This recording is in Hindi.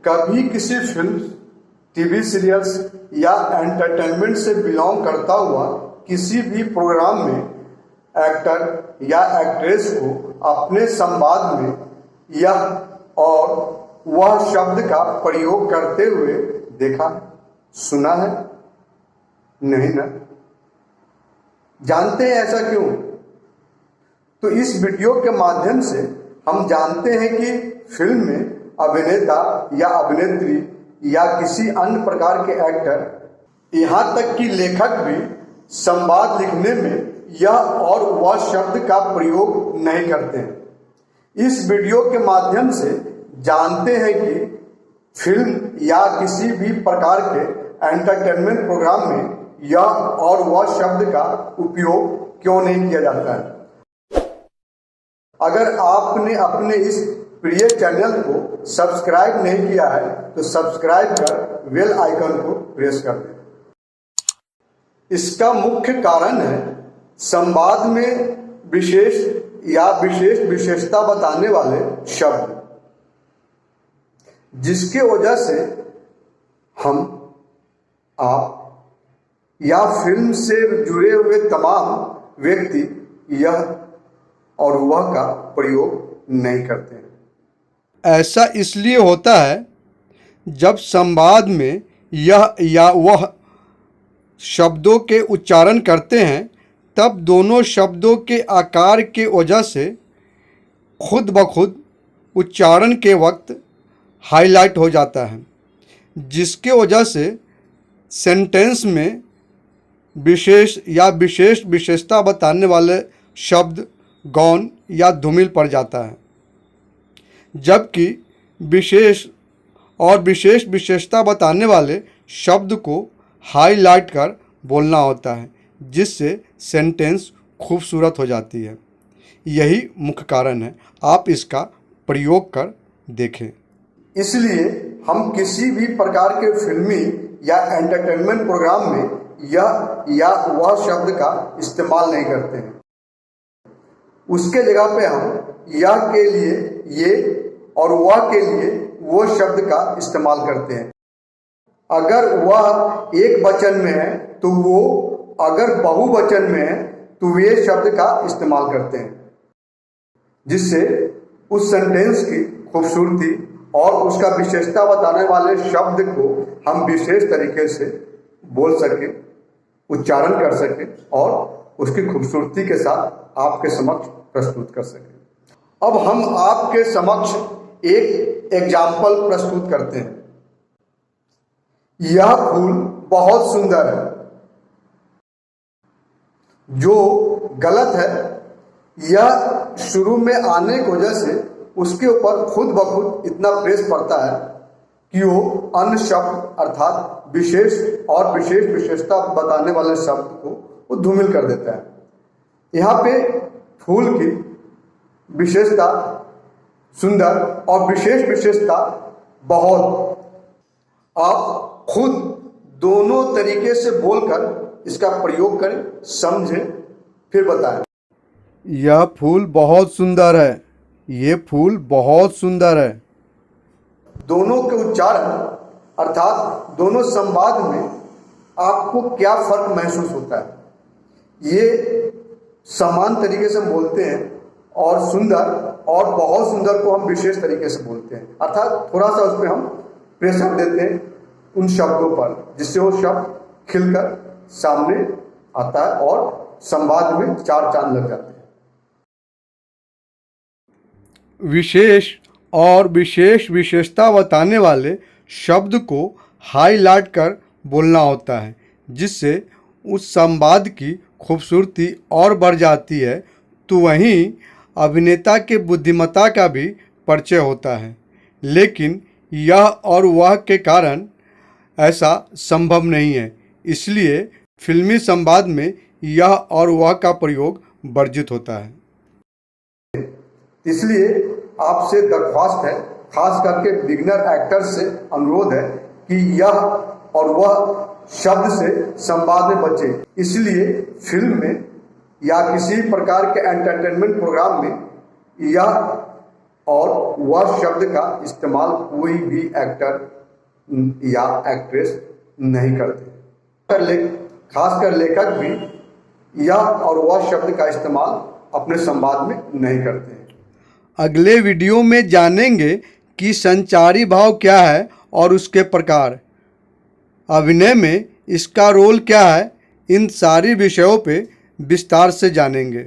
कभी किसी फिल्म, टीवी सीरियल्स या एंटरटेनमेंट से बिलोंग करता हुआ किसी भी प्रोग्राम में एक्टर या एक्ट्रेस को अपने संवाद में यह और वह शब्द का प्रयोग करते हुए देखा, सुना है? नहीं ना? जानते हैं ऐसा क्यों? तो इस वीडियो के माध्यम से हम जानते हैं कि फिल्म में अभिनेता या अभिनेत्री या किसी अन्य प्रकार के एक्टर, यहाँ तक कि लेखक भी संवाद लिखने में यह और वह शब्द का प्रयोग नहीं करते हैं। इस वीडियो के माध्यम से जानते हैं कि फिल्म या किसी भी प्रकार के एंटरटेनमेंट प्रोग्राम में यह और वह शब्द का उपयोग क्यों नहीं किया जाता है। अगर आपने अपने इस प्रिय चैनल को सब्सक्राइब नहीं किया है तो सब्सक्राइब कर बेल आइकन को प्रेस कर दें। इसका मुख्य कारण है संवाद में विशेष या विशेषता बताने वाले शब्द, जिसके वजह से हम, आप या फिल्म से जुड़े हुए तमाम व्यक्ति यह और वह का प्रयोग नहीं करते हैं। ऐसा इसलिए होता है जब संवाद में यह या वह शब्दों के उच्चारण करते हैं, तब दोनों शब्दों के आकार के वजह से खुद ब खुद उच्चारण के वक्त हाईलाइट हो जाता है, जिसके वजह से सेंटेंस में विशेष या विशेषता बताने वाले शब्द गौण या धूमिल पड़ जाता है, जबकि विशेषता बताने वाले शब्द को हाईलाइट कर बोलना होता है, जिससे सेंटेंस खूबसूरत हो जाती है। यही मुख्य कारण है। आप इसका प्रयोग कर देखें। इसलिए हम किसी भी प्रकार के फिल्मी या एंटरटेनमेंट प्रोग्राम में यह या वह शब्द का इस्तेमाल नहीं करते हैं। उसके जगह पे हम यह के लिए ये और वह के लिए वो शब्द का इस्तेमाल करते हैं। अगर वह एक वचन में है तो वो, अगर बहुवचन में है तो वे शब्द का इस्तेमाल करते हैं, जिससे उस सेंटेंस की खूबसूरती और उसका विशेषता बताने वाले शब्द को हम विशेष तरीके से बोल सकें, उच्चारण कर सकें और उसकी खूबसूरती के साथ आपके समक्ष प्रस्तुत कर सकें। अब हम आपके समक्ष एक एग्जाम्पल प्रस्तुत करते हैं। यह फूल बहुत सुंदर है। जो गलत है, यह शुरू में आने की वजह से उसके ऊपर खुद ब खुद इतना प्रेस पड़ता है कि वो अन्य शब्द अर्थात विशेष और विशेषता बताने वाले शब्द को वो धूमिल कर देता है। यहाँ पे फूल की विशेषता सुंदर और विशेषता बहुत, आप खुद दोनों तरीके से बोलकर इसका प्रयोग करें, समझें, फिर बताएं। यह फूल बहुत सुंदर है। ये फूल बहुत सुंदर है। दोनों के उच्चारण अर्थात दोनों संवाद में आपको क्या फर्क महसूस होता है? ये समान तरीके से बोलते हैं और सुंदर और बहुत सुंदर को हम विशेष तरीके से बोलते हैं, अर्थात थोड़ा सा उसमें हम प्रेशर देते हैं उन शब्दों पर, जिससे वो शब्द खिलकर सामने आता है और संवाद में चार चांद लग जाते हैं। विशेष और विशेषता बताने वाले शब्द को हाईलाइट कर बोलना होता है, जिससे उस संवाद की खूबसूरती और बढ़ जाती है। तो वहीं अभिनेता के बुद्धिमत्ता का भी परिचय होता है, लेकिन यह और वह के कारण ऐसा संभव नहीं है। इसलिए फिल्मी संवाद में यह और वह का प्रयोग वर्जित होता है। इसलिए आपसे दरख्वास्त है, खास करके बिगिनर एक्टर्स से अनुरोध है कि यह और वह शब्द से संवाद में बचे। इसलिए फिल्म में या किसी प्रकार के एंटरटेनमेंट प्रोग्राम में यह और वह शब्द का इस्तेमाल कोई भी एक्टर या एक्ट्रेस नहीं करते। खासकर लेखक भी यह और वह शब्द का इस्तेमाल अपने संवाद में नहीं करते हैं। अगले वीडियो में जानेंगे कि संचारी भाव क्या है और उसके प्रकार, अभिनय में इसका रोल क्या है। इन सारी विषयों पे विस्तार से जानेंगे।